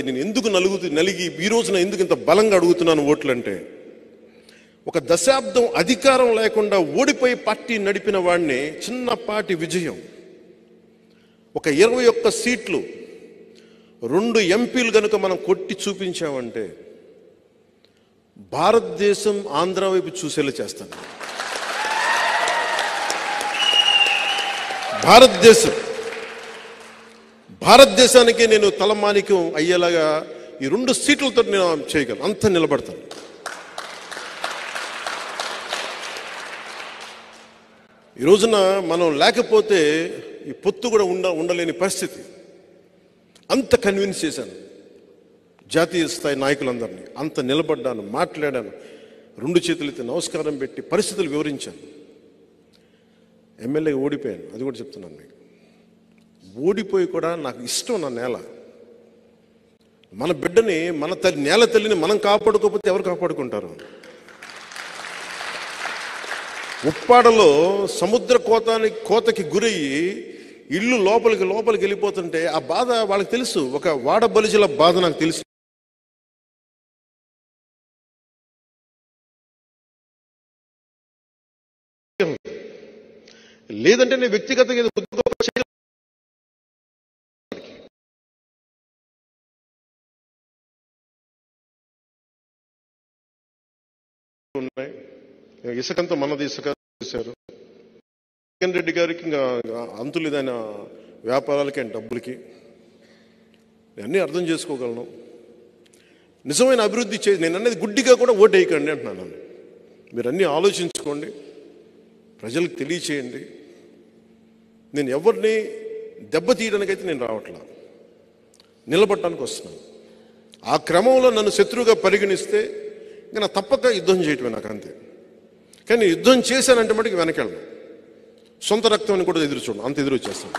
నేను ఎందుకు నలిగి ఈ రోజున ఎందుకు ఇంత బలంగా అడుగుతున్నాను ఓట్లు అంటే, ఒక దశాబ్దం అధికారం లేకుండా ఓడిపోయి పార్టీ నడిపిన వాడిని చిన్నపాటి విజయం, ఒక 21 సీట్లు 2 ఎంపీలు కనుక మనం కొట్టి చూపించామంటే భారతదేశం ఆంధ్ర వైపు చూసేలా చేస్తాను. భారతదేశానికి నేను తలమానికం అయ్యేలాగా ఈ 2 సీట్లతో నేను చేయగలను, అంత నిలబడతాను. ఈ రోజున మనం లేకపోతే ఈ పొత్తు కూడా ఉండలేని పరిస్థితి. అంత కన్విన్స్ చేశాను జాతీయ స్థాయి నాయకులందరినీ, అంత నిలబడ్డాను, మాట్లాడాను, 2 చేతులైతే నమస్కారం పెట్టి పరిస్థితులు వివరించాను. ఎమ్మెల్యే ఓడిపోయాను, అది కూడా చెప్తున్నాను మీకు. ఓడిపోయి కూడా నాకు ఇష్టం నా నేల. మన బిడ్డని, మన నేల తల్లిని మనం కాపాడుకోకపోతే ఎవరు కాపాడుకుంటారు? ఉప్పాడలో సముద్ర కోతకి గురయ్యి ఇల్లు లోపలికి వెళ్ళిపోతుంటే ఆ బాధ వాళ్ళకి తెలుసు. ఒక వాడ బలిజల బాధ నాకు తెలుసు. లేదంటే నేను వ్యక్తిగతంగా ఉన్నాయి. ఇసుకంతా మనది, ఇసుక చేశారు. జగన్ రెడ్డి గారికి ఇంకా అంతులేదైన వ్యాపారాలకి అండ్ డబ్బులకి. అన్నీ అర్థం చేసుకోగలను. నిజమైన అభివృద్ధి నేను అనేది గుడ్డిగా కూడా ఓటు వేయకండి అంటున్నాను. మీరు అన్నీ ఆలోచించుకోండి, ప్రజలకు తెలియచేయండి. నేను ఎవరిని దెబ్బతీయడానికైతే నేను రావట్లా, నిలబడటానికి వస్తున్నాను. ఆ క్రమంలో నన్ను శత్రువుగా పరిగణిస్తే ఇంకా నా తప్పక యుద్ధం చేయటమే నాకు, అంతే. కానీ యుద్ధం చేశానంటే మటుకు వెనకెళ్ళను. సొంత రక్తం కూడా ఎదురు చూడను, అంత ఎదురు వచ్చేస్తాను.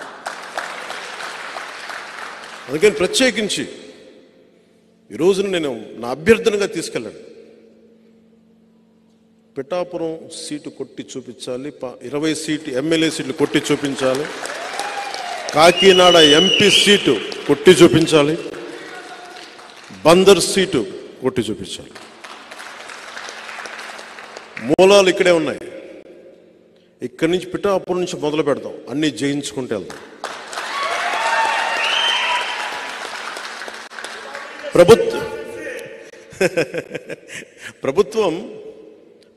అందుకని ప్రత్యేకించి ఈరోజున నేను నా అభ్యర్థనగా తీసుకెళ్ళాను. పిఠాపురం సీటు కొట్టి చూపించాలి, 20 సీటు ఎమ్మెల్యే సీట్లు కొట్టి చూపించాలి, కాకినాడ ఎంపీ సీటు కొట్టి చూపించాలి, బందర్ సీటు కొట్టి చూపించాలి. మూలాలు ఇక్కడే ఉన్నాయి. ఇక్కడి నుంచి పిఠాపురం నుంచి మొదలు పెడతాం, అన్నీ జయించుకుంటూ వెళ్తాం.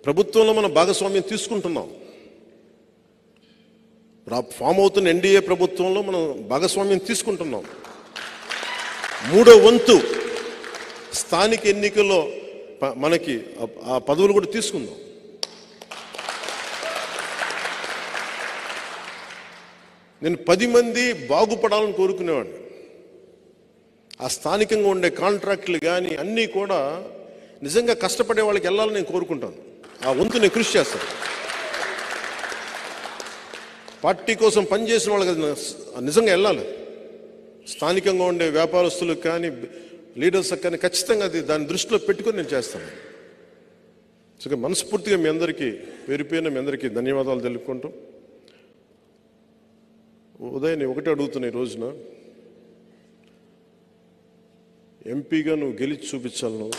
ప్రభుత్వంలో మనం భాగస్వామ్యం తీసుకుంటున్నాం. ఫామ్ అవుతున్న ఎన్డీఏ ప్రభుత్వంలో మనం భాగస్వామ్యం తీసుకుంటున్నాం. 3వ వంతు స్థానిక ఎన్నికల్లో మనకి ఆ పదవులు కూడా తీసుకుందాం. నేను 10 మంది బాగుపడాలని కోరుకునేవాడిని. ఆ స్థానికంగా ఉండే కాంట్రాక్టులు కానీ అన్నీ కూడా నిజంగా కష్టపడే వాళ్ళకి వెళ్ళాలని నేను కోరుకుంటాను. ఆ వంతు నేను కృషి చేస్తాను. పార్టీ కోసం పనిచేసిన వాళ్ళకి నిజంగా వెళ్ళాలి. స్థానికంగా ఉండే వ్యాపారస్తులకు కానీ లీడర్స్కి కానీ ఖచ్చితంగా దాన్ని దృష్టిలో పెట్టుకొని నేను చేస్తాను. సో మనస్ఫూర్తిగా మీ అందరికీ పేరు పేరున మీ అందరికీ ధన్యవాదాలు తెలుపుకుంటూ, ఉదయం ఒకటే అడుగుతున్నా, ఈ రోజున ఎంపీగా నువ్వు గెలిచి చూపించాలి. నువ్వు